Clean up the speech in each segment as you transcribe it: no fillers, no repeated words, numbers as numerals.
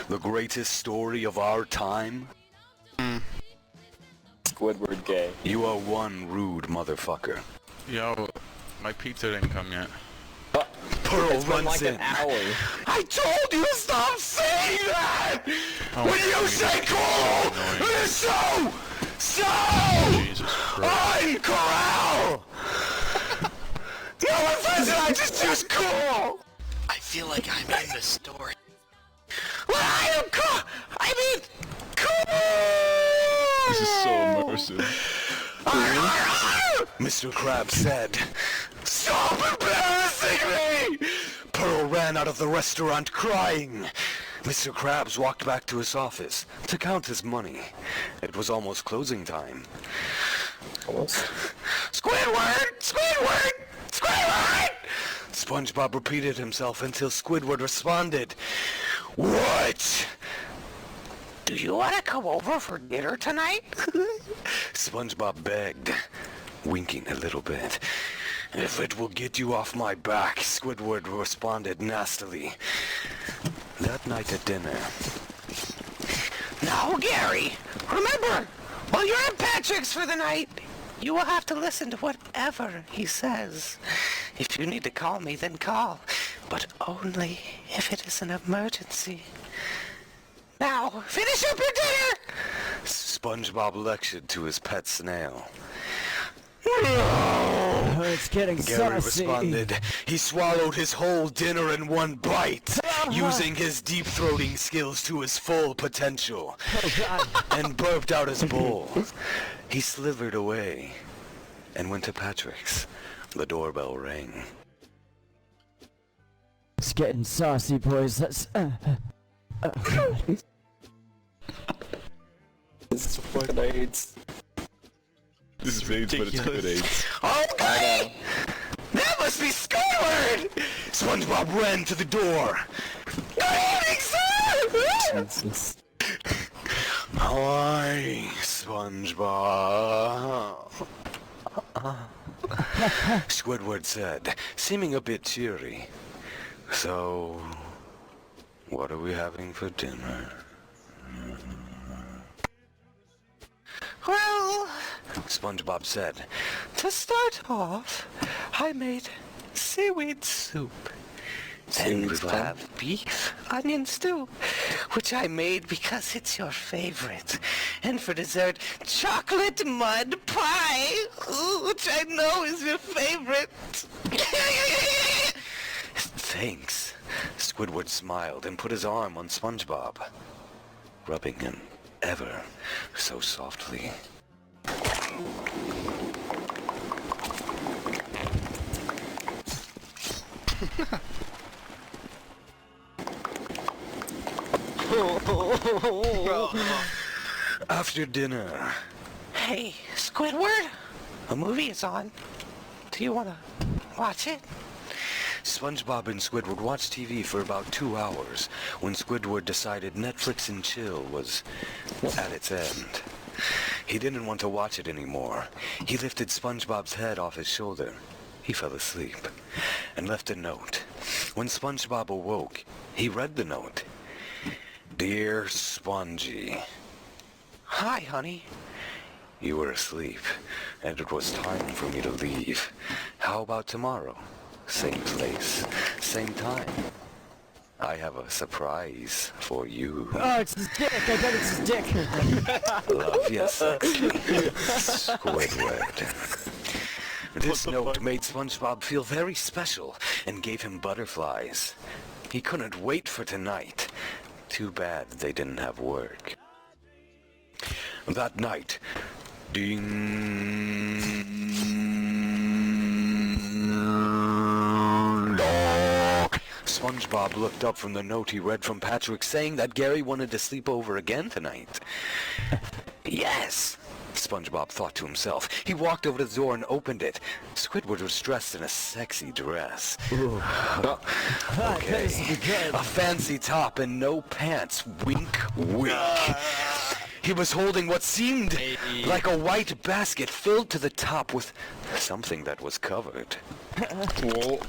The greatest story of our time? Squidward gay. You are one rude motherfucker. Yo, my pizza didn't come yet. Pearl It's been runs like in. an hour. I told you to stop saying that! Oh, when you say cool, annoying. it's so Jesus Christ. uncorral! No offense, I just choose cool! I feel like I'm in the story. Well, I am cool! I mean, cool! This is so immersive. Mr. Krabs said, "Stop embarrassing me!" Pearl ran out of the restaurant crying. Mr. Krabs walked back to his office to count his money. It was almost closing time. Squidward! Squidward! Squidward! SpongeBob repeated himself until Squidward responded, "What? Do you want to come over for dinner tonight?" SpongeBob begged, winking a little bit. "If it will get you off my back," Squidward responded nastily. That night at dinner. "Now, Gary, remember, while you're at Patrick's for the night, you will have to listen to whatever he says. If you need to call me, then call, but only if it is an emergency. Now, finish up your dinner!" SpongeBob lectured to his pet snail. Oh, it's getting Gary saucy. responded. He swallowed his whole dinner in one bite, using his deep-throating skills to his full potential, Oh, God. and burped out his bowl. He slithered away and went to Patrick's. The doorbell rang. It's getting saucy, boys. Let's. This is fucking AIDS. This is AIDS, but it's good AIDS. Okay! That must be Squidward! SpongeBob ran to the door. "Good evening, sir!" Jesus. Hi, SpongeBob. Squidward said, seeming a bit cheery. "So, what are we having for dinner?" "Well," SpongeBob said, "to start off, I made seaweed soup. Then we'll have beef onion stew, which I made because it's your favorite. And for dessert, chocolate mud pie, which I know is your favorite." "Thanks." Squidward smiled and put his arm on SpongeBob, rubbing him ever so softly. After dinner. "Hey, Squidward, a movie is on. Do you want to watch it?" SpongeBob and Squidward watched TV for about 2 hours when Squidward decided Netflix and chill was at its end. He didn't want to watch it anymore. He lifted SpongeBob's head off his shoulder. He fell asleep and left a note. When SpongeBob awoke, he read the note. "Dear Spongy. Hi, honey. You were asleep, and it was time for me to leave. How about tomorrow? Same place, same time. I have a surprise for you. Oh, it's his dick. I bet it's his dick. Love you, sexy Squidward." This note made SpongeBob feel very special and gave him butterflies. He couldn't wait for tonight. Too bad they didn't have work. That night, ding dong. SpongeBob looked up from the note he read from Patrick saying that Gary wanted to sleep over again tonight. Yes, SpongeBob thought to himself. He walked over to the door and opened it. Squidward was dressed in a sexy dress. Okay. A fancy top and no pants. Wink, wink. He was holding what seemed like a white basket filled to the top with something that was covered. Whoa.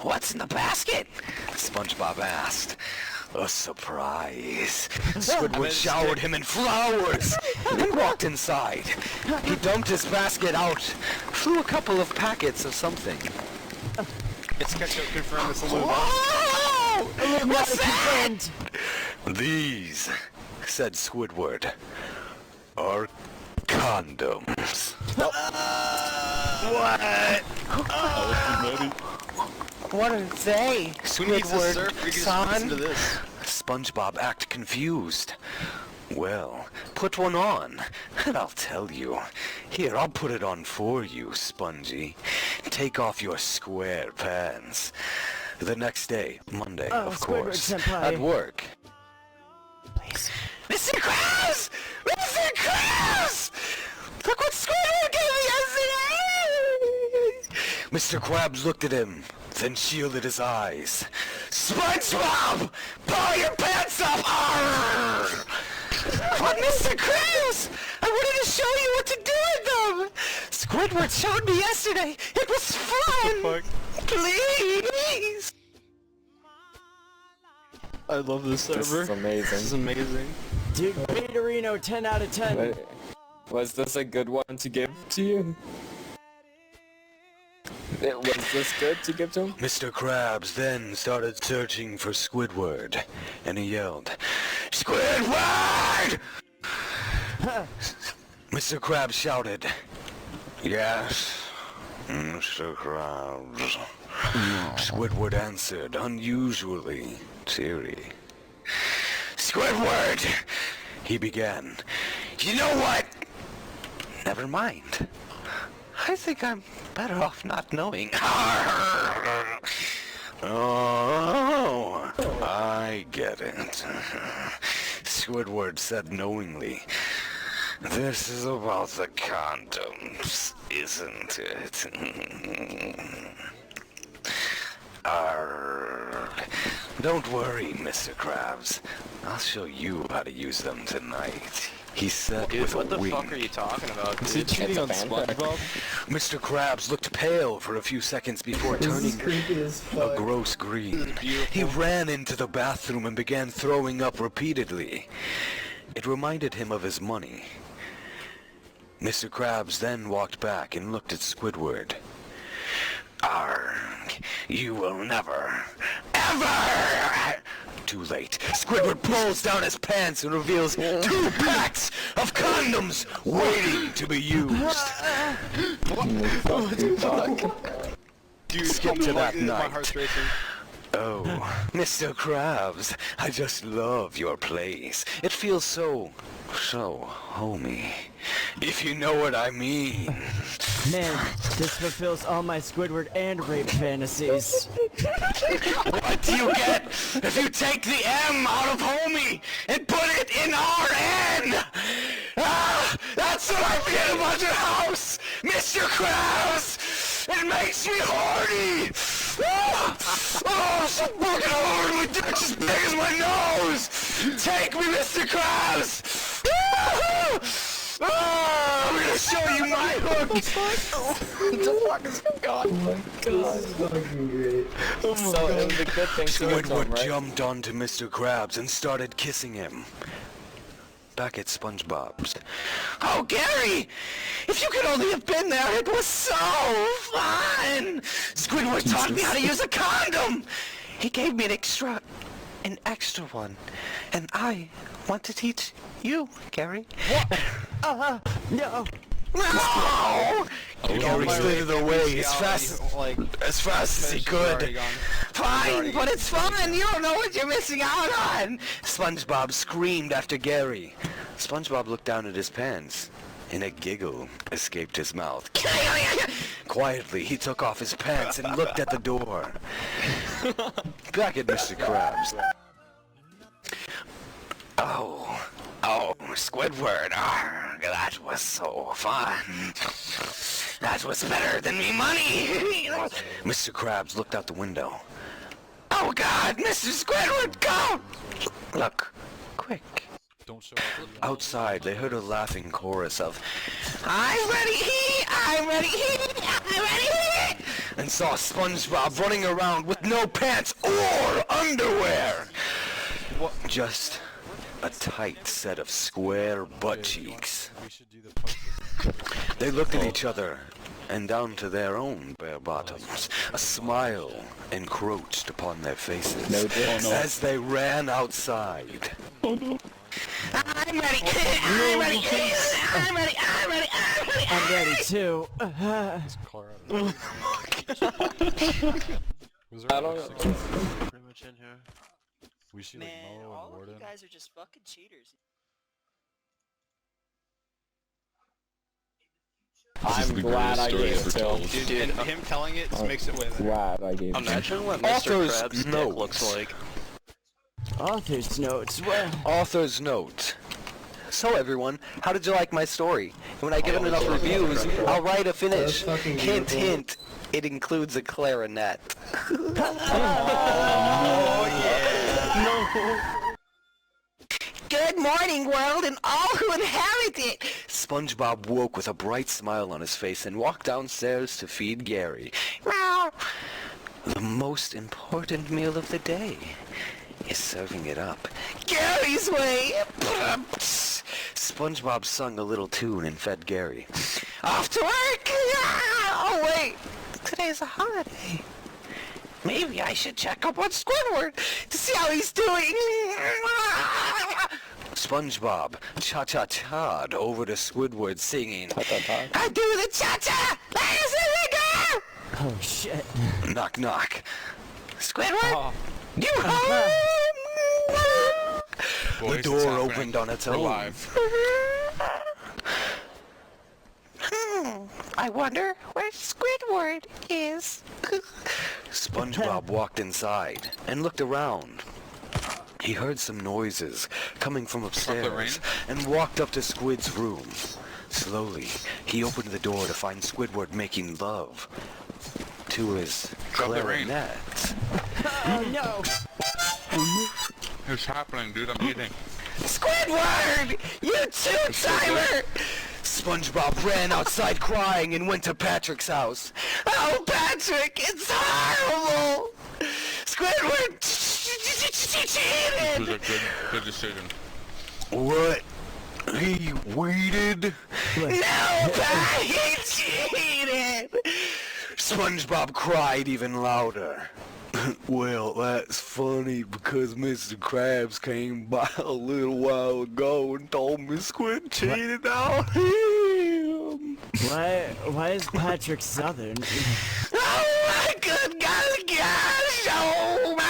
"What's in the basket?" SpongeBob asked. a surprise. Squidward showered him in flowers and walked inside. He dumped his basket out, threw a couple of packets of something. It's ketchup confirmed. It's a little. Whoa! What's Illuminati that? confirmed. These, said Squidward, are condoms. What? What are they, Who needs to Squidward, surf? We can just son? listen to this. SpongeBob acted confused. Well, put one on, and I'll tell you. Here, I'll put it on for you, Spongy. Take off your square pants. The next day, Monday, Oh, of Squidward course, senpai. at work. Please. Mr. Krabs! Mr. Krabs! Look what Squidward gave me yesterday! Mr. Krabs looked at him, then shielded his eyes. SpongeBob! Pull your pants up! Arrgh! But Mr. Krabs! I wanted to show you what to do with them! Squidward showed me yesterday! It was fun! Please! I love this server. This is amazing. This is amazing. Dude, Peterino, 10 out of 10. Wait, was this a good one to give to you? Was this good to give to him? Mr. Krabs then started searching for Squidward, and he yelled, Squidward! Mr. Krabs shouted, Yes, Mr. Krabs. Squidward answered, unusually teary. Squidward! He began. You know what? Never mind. I think I'm better off not knowing. Oh, I get it. Squidward said knowingly. This is about the condoms, isn't it? Arrgh. Don't worry, Mr. Krabs. I'll show you how to use them tonight. He said Dude, with what a the wink. fuck are you talking about, Is he dude? cheating on SpongeBob? Mr. Krabs looked pale for a few seconds before turning a gross green. He ran into the bathroom and began throwing up repeatedly. It reminded him of his money. Mr. Krabs then walked back and looked at Squidward. Arrgh, you will never, ever! Too late. Squidward pulls down his pants and reveals 2 packs of condoms waiting to be used. Dude, Skip to that my night. heart's racing. Oh, Mr. Krabs, I just love your place. It feels so homey. If you know what I mean. Man, this fulfills all my Squidward and rape fantasies. What do you get if you take the M out of homie and put it in RN? Ah, that's what I feel about your house, Mr. Krabs! It makes me horny! Ah, oh, so fucking hard, my dick's as big as my nose! Take me, Mr. Krabs! Ah, ah, I'm gonna show you my hook! So it was a good thing to give to him, Squidward right? jumped onto Mr. Krabs and started kissing him. Back at SpongeBob's. Oh, Gary! If you could only have been there, it was so fun! Squidward taught me how to use a condom! He gave me an extra one. And I want to teach you, Gary. No! No! Gary slithered away as fast as he could. Fine, but it's fun! You don't know what you're missing out on! SpongeBob screamed after Gary. SpongeBob looked down at his pants, and a giggle escaped his mouth. Quietly, he took off his pants and looked at the door. Back at Mr. Krabs. Oh, Squidward, that was so fun. That was better than me money. Mr. Krabs looked out the window. Oh God, Mr. Squidward, go! Look, quick. Outside, they heard a laughing chorus of, I'm ready, I'm ready, I'm ready, and saw SpongeBob running around with no pants or underwear. Just a tight set of square butt cheeks. They looked at each other and down to their own bare bottoms. A smile encroached upon their faces as they ran outside. I'm ready too. I don't know. Pretty much in here. We see like Man, Mo all and of you Warden. guys are just fucking cheaters. This is I'm the glad I greatest story gave it ever to him. told. Dude, and him telling it just makes it way better. Glad I gave it to him. Imagine what Author's Mr. Krabs' dick notes. looks like. Author's notes. Well, Author's note. So everyone, how did you like my story? When I give it enough reviews, I'll write a finish. Hint, hint. It includes a clarinet. Good morning, world, and all who inhabit it! SpongeBob woke with a bright smile on his face and walked downstairs to feed Gary. Meow! The most important meal of the day is serving it up. Gary's way! SpongeBob sung a little tune and fed Gary. Off to work! Oh, wait! Today's a holiday. Maybe I should check up on Squidward to see how he's doing. SpongeBob cha-cha-cha'd over to Squidward singing, I do the cha-cha! oh shit. Knock knock. Squidward? You home? The Boys, it's door happening. opened on its We're own. live. I wonder where Squidward is. SpongeBob walked inside and looked around. He heard some noises coming from upstairs and walked up to Squid's room. Slowly, he opened the door to find Squidward making love to his Chocolate rain. clarinet. Oh no. What's happening, dude? I'm eating. Squidward! You two-timer! SpongeBob ran outside crying and went to Patrick's house. Oh, Patrick, it's horrible! Squidward This was cheated! a good decision. What? He weeded? No, Pat, he cheated! SpongeBob cried even louder. Well, that's funny because Mr. Krabs came by a little while ago and told me Squid cheated on him. Why is Patrick Southern? Oh my good gosh! Oh my!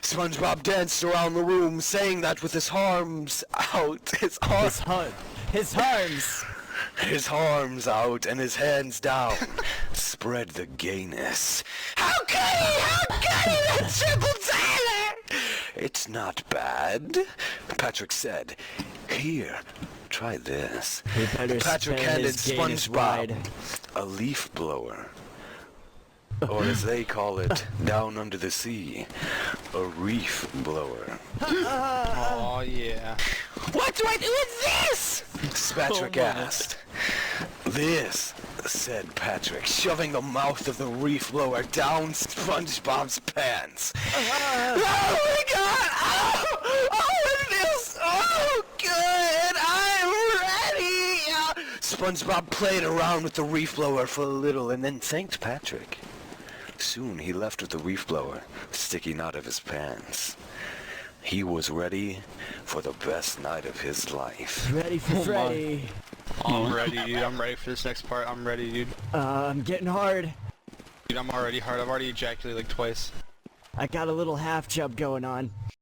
SpongeBob danced around the room, saying that with his arms out, his arms out and his hands down. Spread the gayness. How could he? How could he? That triple Tyler! It's not bad, Patrick said. Here, try this. He better Patrick spend handed his gayness SpongeBob ride. a leaf blower. Or as they call it, down under the sea, a reef blower. Oh yeah. What do I do with this? Patrick asked. This, said Patrick, shoving the mouth of the reef blower down SpongeBob's pants. Oh my god! Oh, it feels so good! I'm ready! SpongeBob played around with the reef blower for a little and then thanked Patrick. Soon he left with the reef blower sticking out of his pants. He was ready for the best night of his life. Ready for Freddy. I'm ready, dude. I'm ready for this next part. I'm ready, dude. I'm getting hard. Dude, I'm already hard. I've already ejaculated like twice. I got a little half chub going on.